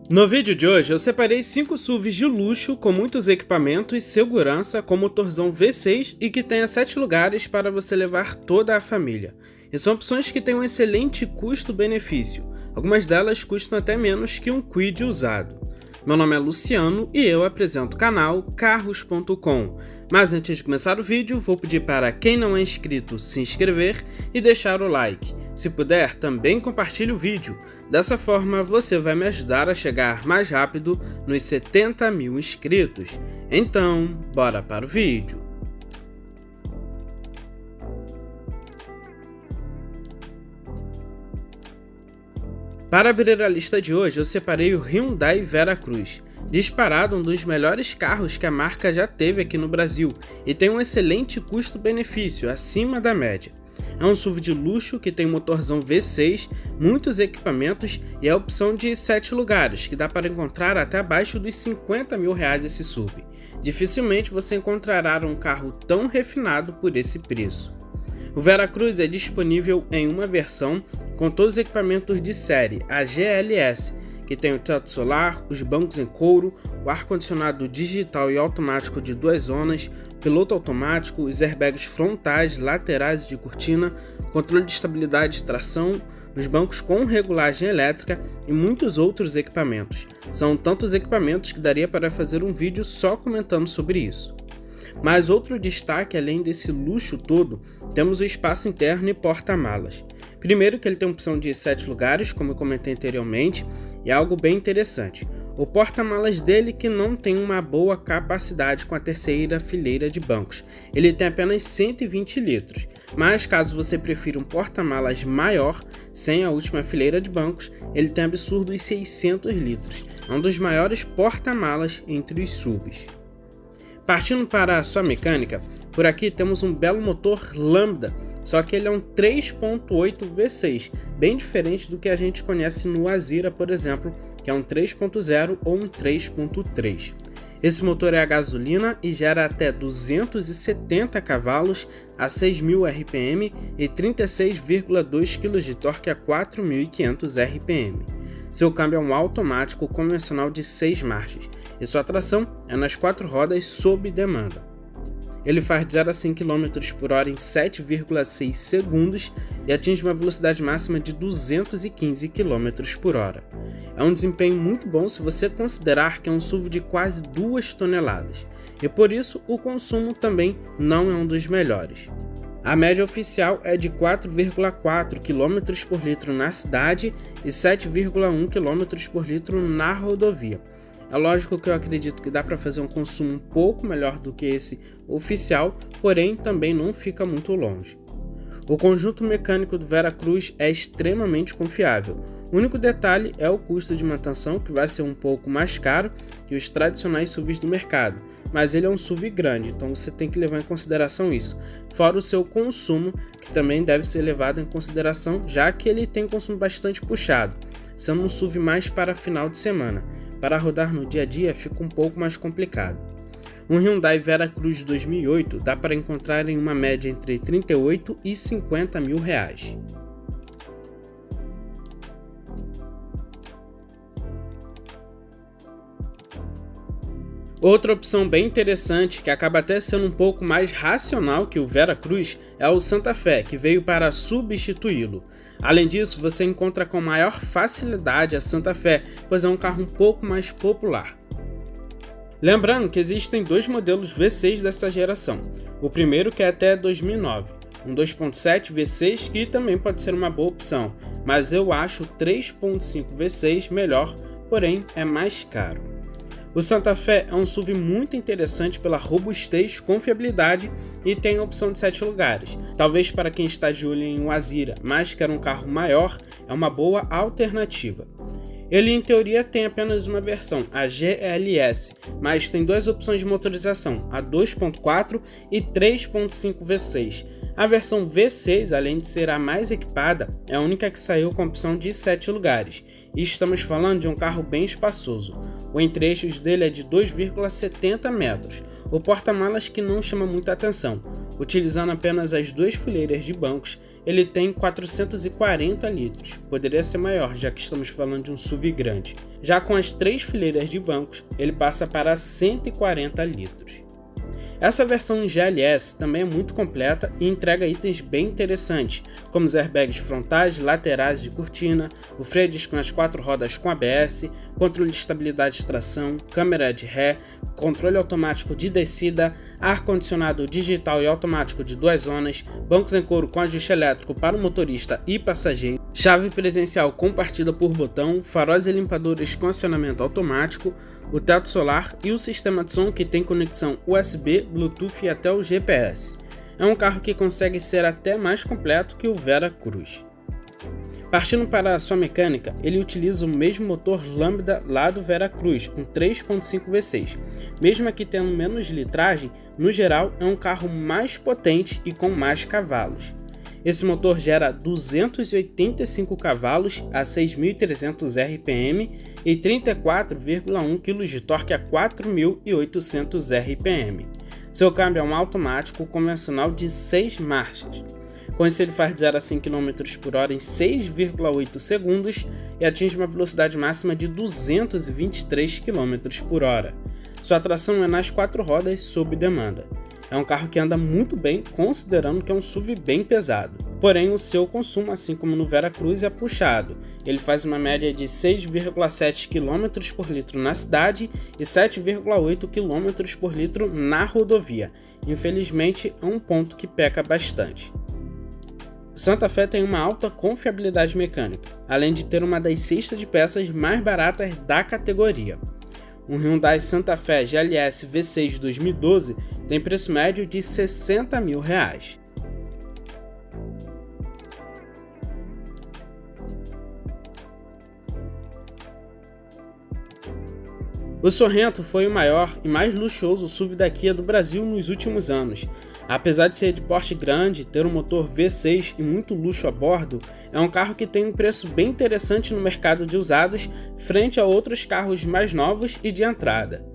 No vídeo de hoje eu separei 5 SUVs de luxo com muitos equipamentos e segurança com motorzão V6 e que tenha 7 lugares para você levar toda a família. E são opções que têm um excelente custo-benefício, algumas delas custam até menos que um Kwid usado. Meu nome é Luciano e eu apresento o canal Carros.com. Mas antes de começar o vídeo, vou pedir para quem não é inscrito se inscrever e deixar o like. Se puder, também compartilhe o vídeo. Dessa forma, você vai me ajudar a chegar mais rápido nos 70 mil inscritos. Então, bora para o vídeo. Para abrir a lista de hoje, eu separei o Hyundai Veracruz, disparado um dos melhores carros que a marca já teve aqui no Brasil e tem um excelente custo-benefício, acima da média. É um SUV de luxo que tem motorzão V6, muitos equipamentos e a opção de 7 lugares, que dá para encontrar até abaixo dos 50 mil reais esse SUV. Dificilmente você encontrará um carro tão refinado por esse preço. O Veracruz é disponível em uma versão com todos os equipamentos de série, a GLS, que tem o teto solar, os bancos em couro, o ar-condicionado digital e automático de 2 zonas, piloto automático, os airbags frontais, laterais e de cortina, controle de estabilidade e tração, os bancos com regulagem elétrica e muitos outros equipamentos. São tantos equipamentos que daria para fazer um vídeo só comentando sobre isso. Mas outro destaque, além desse luxo todo, temos o espaço interno e porta-malas. Primeiro que ele tem uma opção de 7 lugares, como eu comentei anteriormente, e é algo bem interessante. O porta-malas dele que não tem uma boa capacidade com a terceira fileira de bancos. Ele tem apenas 120 litros, mas caso você prefira um porta-malas maior, sem a última fileira de bancos, ele tem absurdos 600 litros. É um dos maiores porta-malas entre os SUVs. Partindo para a sua mecânica, por aqui temos um belo motor Lambda, só que ele é um 3.8 V6, bem diferente do que a gente conhece no Azira, por exemplo, que é um 3.0 ou um 3.3. Esse motor é a gasolina e gera até 270 cavalos a 6.000 RPM e 36,2 kg de torque a 4.500 RPM. Seu câmbio é um automático convencional de 6 marchas e sua tração é nas 4 rodas sob demanda. Ele faz de 0 a 100 km por hora em 7,6 segundos e atinge uma velocidade máxima de 215 km por hora. É um desempenho muito bom se você considerar que é um SUV de quase 2 toneladas, e por isso o consumo também não é um dos melhores. A média oficial é de 4,4 km por litro na cidade e 7,1 km por litro na rodovia. É lógico que eu acredito que dá para fazer um consumo um pouco melhor do que esse oficial, porém também não fica muito longe. O conjunto mecânico do Veracruz é extremamente confiável. O único detalhe é o custo de manutenção, que vai ser um pouco mais caro que os tradicionais SUVs do mercado, mas ele é um SUV grande, então você tem que levar em consideração isso, fora o seu consumo, que também deve ser levado em consideração, já que ele tem consumo bastante puxado, sendo um SUV mais para final de semana. Para rodar no dia a dia fica um pouco mais complicado. Um Hyundai Veracruz 2008 dá para encontrar em uma média entre 38 e 50 mil reais. Outra opção bem interessante, que acaba até sendo um pouco mais racional que o Veracruz, é o Santa Fé, que veio para substituí-lo. Além disso, você encontra com maior facilidade a Santa Fé, pois é um carro um pouco mais popular. Lembrando que existem 2 modelos V6 dessa geração. O primeiro que é até 2009, um 2.7 V6 que também pode ser uma boa opção, mas eu acho o 3.5 V6 melhor, porém é mais caro. O Santa Fé é um SUV muito interessante pela robustez, confiabilidade e tem a opção de 7 lugares. Talvez para quem está de olho em um Azira, mas quer um carro maior, é uma boa alternativa. Ele em teoria tem apenas uma versão, a GLS, mas tem 2 opções de motorização, a 2.4 e 3.5 V6. A versão V6, além de ser a mais equipada, é a única que saiu com a opção de 7 lugares, e estamos falando de um carro bem espaçoso. O entre-eixos dele é de 2,70 metros, o porta-malas que não chama muita atenção, utilizando apenas as 2 fileiras de bancos ele tem 440 litros, poderia ser maior já que estamos falando de um SUV grande. Já com as 3 fileiras de bancos, ele passa para 140 litros. Essa versão GLS também é muito completa e entrega itens bem interessantes, como os airbags frontais, laterais de cortina, o freio de disco nas 4 rodas com ABS, controle de estabilidade de tração, câmera de ré, controle automático de descida, ar-condicionado digital e automático de 2 zonas, bancos em couro com ajuste elétrico para o motorista e passageiro, chave presencial compartida por botão, faróis e limpadores com acionamento automático, o teto solar e o sistema de som que tem conexão USB, Bluetooth e até o GPS. É um carro que consegue ser até mais completo que o Vera Cruz. Partindo para a sua mecânica, ele utiliza o mesmo motor Lambda lá do Vera Cruz, um 3.5 V6. Mesmo aqui tendo menos litragem, no geral é um carro mais potente e com mais cavalos. Esse motor gera 285 cavalos a 6.300 RPM e 34,1 kg de torque a 4.800 RPM. Seu câmbio é um automático convencional de 6 marchas. Com isso ele faz de 0 a 100 km por hora em 6,8 segundos e atinge uma velocidade máxima de 223 km por hora. Sua tração é nas 4 rodas sob demanda. É um carro que anda muito bem, considerando que é um SUV bem pesado. Porém, o seu consumo, assim como no Vera Cruz, é puxado. Ele faz uma média de 6,7 km por litro na cidade e 7,8 km por litro na rodovia. Infelizmente, é um ponto que peca bastante. O Santa Fé tem uma alta confiabilidade mecânica, além de ter uma das cestas de peças mais baratas da categoria. Um Hyundai Santa Fé GLS V6 2012 tem preço médio de R$ 60 mil. O Sorrento foi o maior e mais luxuoso SUV da Kia do Brasil nos últimos anos. Apesar de ser de porte grande, ter um motor V6 e muito luxo a bordo, é um carro que tem um preço bem interessante no mercado de usados frente a outros carros mais novos e de entrada.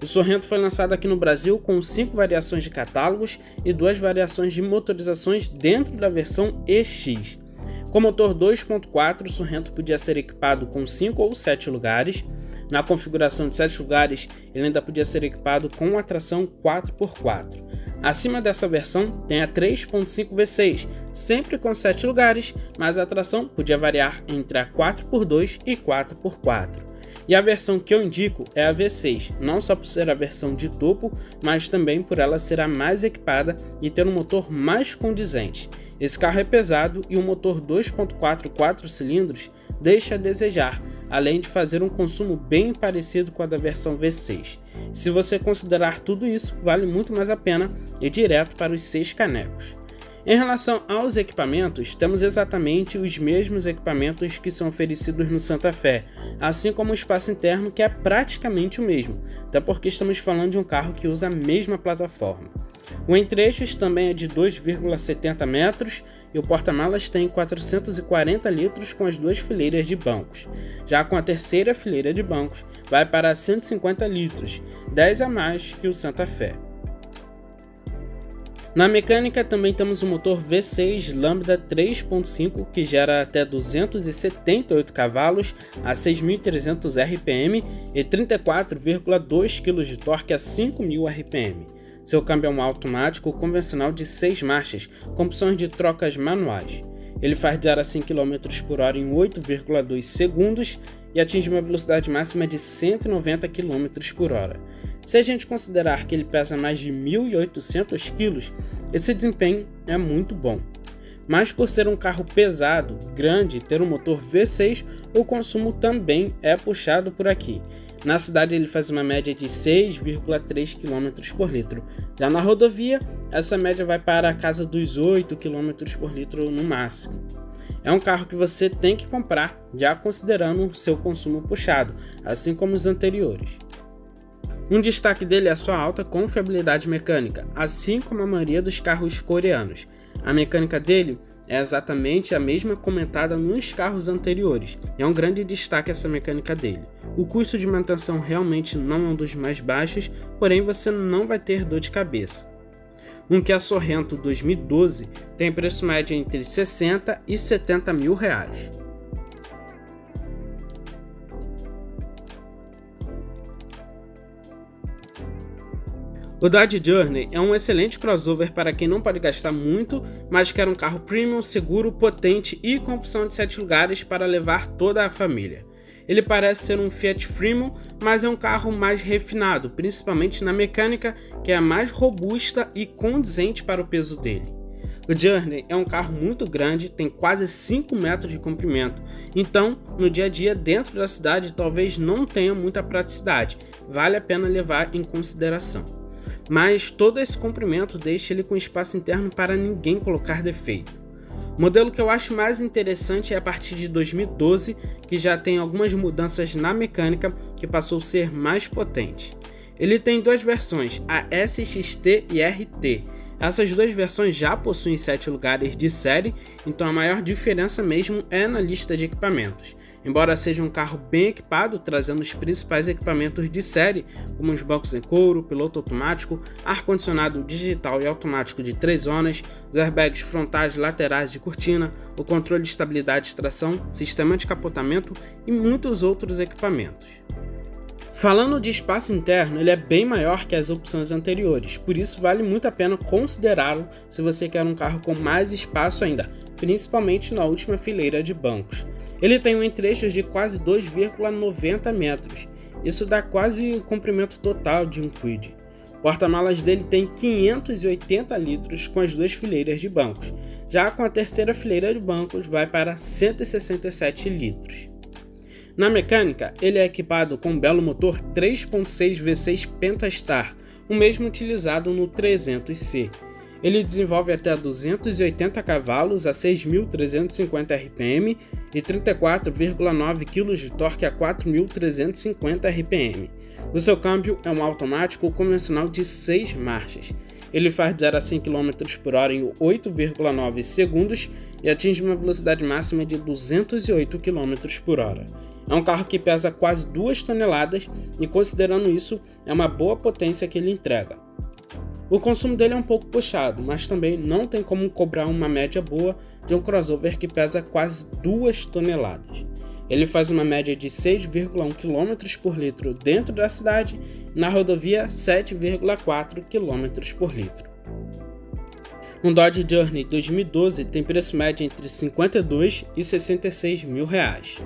O Sorrento foi lançado aqui no Brasil com 5 variações de catálogos e 2 variações de motorizações dentro da versão EX. Com motor 2.4, o Sorrento podia ser equipado com 5 ou 7 lugares. Na configuração de 7 lugares, ele ainda podia ser equipado com a tração 4x4. Acima dessa versão tem a 3.5 V6, sempre com 7 lugares, mas a tração podia variar entre a 4x2 e 4x4. E a versão que eu indico é a V6, não só por ser a versão de topo, mas também por ela ser a mais equipada e ter um motor mais condizente. Esse carro é pesado e o motor 2.4 4 cilindros deixa a desejar, além de fazer um consumo bem parecido com a da versão V6. Se você considerar tudo isso, vale muito mais a pena ir direto para os 6 canecos. Em relação aos equipamentos, temos exatamente os mesmos equipamentos que são oferecidos no Santa Fé, assim como o espaço interno que é praticamente o mesmo, até porque estamos falando de um carro que usa a mesma plataforma. O entre-eixos também é de 2,70 metros e o porta-malas tem 440 litros com as 2 fileiras de bancos. Já com a terceira fileira de bancos, vai para 150 litros, 10 a mais que o Santa Fé. Na mecânica também temos o motor V6 Lambda 3.5 que gera até 278 cavalos a 6.300 RPM e 34,2 kg de torque a 5.000 RPM. Seu câmbio é um automático convencional de 6 marchas, com opções de trocas manuais. Ele faz de 0 a 100 km por hora em 8,2 segundos e atinge uma velocidade máxima de 190 km por hora. Se a gente considerar que ele pesa mais de 1.800 kg, esse desempenho é muito bom. Mas por ser um carro pesado, grande e ter um motor V6, o consumo também é puxado por aqui. Na cidade ele faz uma média de 6,3 km por litro. Já na rodovia, essa média vai para a casa dos 8 km por litro no máximo. É um carro que você tem que comprar, já considerando o seu consumo puxado, assim como os anteriores. Um destaque dele é a sua alta confiabilidade mecânica, assim como a maioria dos carros coreanos. A mecânica dele é exatamente a mesma comentada nos carros anteriores, e é um grande destaque essa mecânica dele. O custo de manutenção realmente não é um dos mais baixos, porém você não vai ter dor de cabeça. Um Kia Sorento 2012 tem preço médio entre 60 e 70 mil reais. O Dodge Journey é um excelente crossover para quem não pode gastar muito, mas quer um carro premium, seguro, potente e com opção de 7 lugares para levar toda a família. Ele parece ser um Fiat Freedom, mas é um carro mais refinado, principalmente na mecânica, que é a mais robusta e condizente para o peso dele. O Journey é um carro muito grande, tem quase 5 metros de comprimento, então no dia a dia dentro da cidade talvez não tenha muita praticidade, vale a pena levar em consideração. Mas todo esse comprimento deixa ele com espaço interno para ninguém colocar defeito. O modelo que eu acho mais interessante é a partir de 2012, que já tem algumas mudanças na mecânica que passou a ser mais potente. Ele tem duas versões, a SXT e RT. Essas duas versões já possuem 7 lugares de série, então a maior diferença mesmo é na lista de equipamentos. Embora seja um carro bem equipado, trazendo os principais equipamentos de série, como os bancos em couro, piloto automático, ar-condicionado digital e automático de 3 zonas, os airbags frontais, laterais de cortina, o controle de estabilidade e tração, sistema de capotamento e muitos outros equipamentos. Falando de espaço interno, ele é bem maior que as opções anteriores, por isso vale muito a pena considerá-lo se você quer um carro com mais espaço ainda, principalmente na última fileira de bancos. Ele tem um entre-eixos de quase 2,90 metros, isso dá quase o comprimento total de um Kwid. O porta-malas dele tem 580 litros com as duas fileiras de bancos, já com a terceira fileira de bancos vai para 167 litros. Na mecânica, ele é equipado com um belo motor 3.6 V6 Pentastar, o mesmo utilizado no 300C. Ele desenvolve até 280 cavalos a 6.350 RPM e 34,9 kg de torque a 4.350 RPM. O seu câmbio é um automático convencional de 6 marchas. Ele faz de 0 a 100 km por hora em 8,9 segundos e atinge uma velocidade máxima de 208 km por hora. É um carro que pesa quase 2 toneladas e, considerando isso, é uma boa potência que ele entrega. O consumo dele é um pouco puxado, mas também não tem como cobrar uma média boa de um crossover que pesa quase 2 toneladas. Ele faz uma média de 6,1 km por litro dentro da cidade e na rodovia 7,4 km por litro. Um Dodge Journey 2012 tem preço médio entre 52 e 66 mil reais.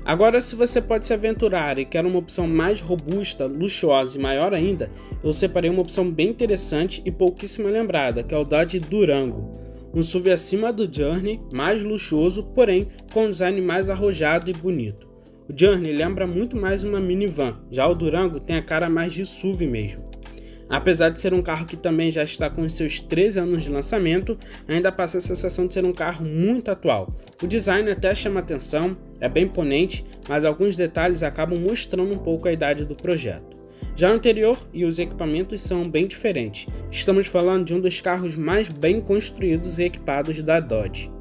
Agora, se você pode se aventurar e quer uma opção mais robusta, luxuosa e maior ainda, eu separei uma opção bem interessante e pouquíssimo lembrada, que é o Dodge Durango. Um SUV acima do Journey, mais luxuoso, porém com um design mais arrojado e bonito. O Journey lembra muito mais uma minivan, já o Durango tem a cara mais de SUV mesmo. Apesar de ser um carro que também já está com seus 13 anos de lançamento, ainda passa a sensação de ser um carro muito atual. O design até chama atenção, é bem imponente, mas alguns detalhes acabam mostrando um pouco a idade do projeto. Já o interior e os equipamentos são bem diferentes. Estamos falando de um dos carros mais bem construídos e equipados da Dodge.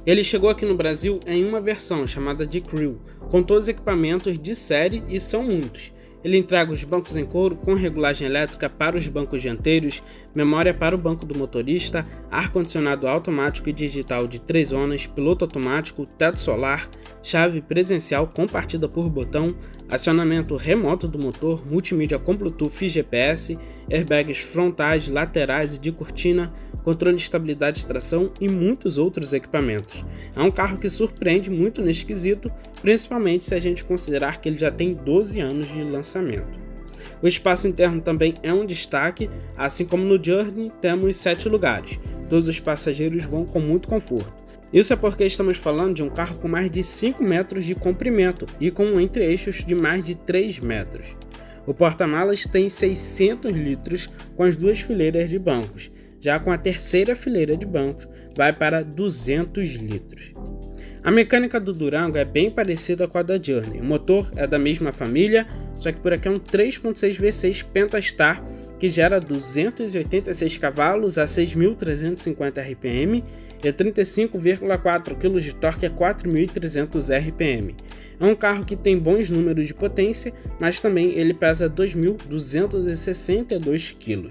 Ele chegou aqui no Brasil em uma versão chamada de Crew, com todos os equipamentos de série e são muitos. Ele entrega os bancos em couro com regulagem elétrica para os bancos dianteiros, memória para o banco do motorista, ar-condicionado automático e digital de 3 zonas, piloto automático, teto solar, chave presencial compartida por botão, acionamento remoto do motor, multimídia com Bluetooth e GPS, airbags frontais, laterais e de cortina, controle de estabilidade de tração e muitos outros equipamentos. É um carro que surpreende muito nesse quesito, principalmente se a gente considerar que ele já tem 12 anos de lançamento. O espaço interno também é um destaque, assim como no Journey temos 7 lugares, todos os passageiros vão com muito conforto. Isso é porque estamos falando de um carro com mais de 5 metros de comprimento e com um entre-eixos de mais de 3 metros. O porta-malas tem 600 litros com as duas fileiras de bancos, já com a terceira fileira de bancos vai para 200 litros. A mecânica do Durango é bem parecida com a da Journey, o motor é da mesma família, só que por aqui é um 3.6 V6 Pentastar que gera 286 cavalos a 6.350 RPM e 35,4 kg de torque a 4.300 RPM. É um carro que tem bons números de potência, mas também ele pesa 2.262 kg.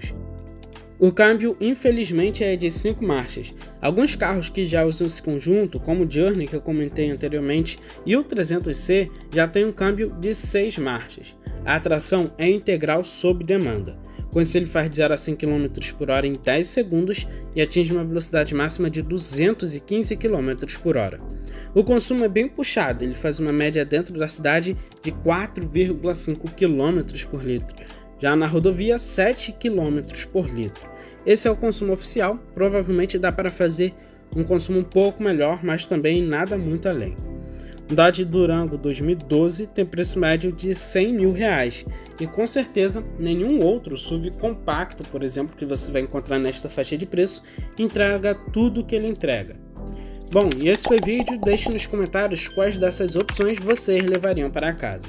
O câmbio, infelizmente, é de 5 marchas. Alguns carros que já usam esse conjunto, como o Journey, que eu comentei anteriormente, e o 300C, já tem um câmbio de 6 marchas. A tração é integral sob demanda. Com isso, ele faz de 0 a 100 km por hora em 10 segundos e atinge uma velocidade máxima de 215 km por hora. O consumo é bem puxado, ele faz uma média dentro da cidade de 4,5 km por litro. Já na rodovia, 7 km por litro. Esse é o consumo oficial, provavelmente dá para fazer um consumo um pouco melhor, mas também nada muito além. Um Dodge Durango 2012 tem preço médio de R$100 mil, e com certeza nenhum outro SUV compacto, por exemplo, que você vai encontrar nesta faixa de preço, entrega tudo que ele entrega. Bom, e esse foi o vídeo, deixe nos comentários quais dessas opções vocês levariam para casa.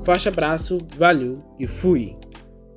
Forte abraço, valeu e fui!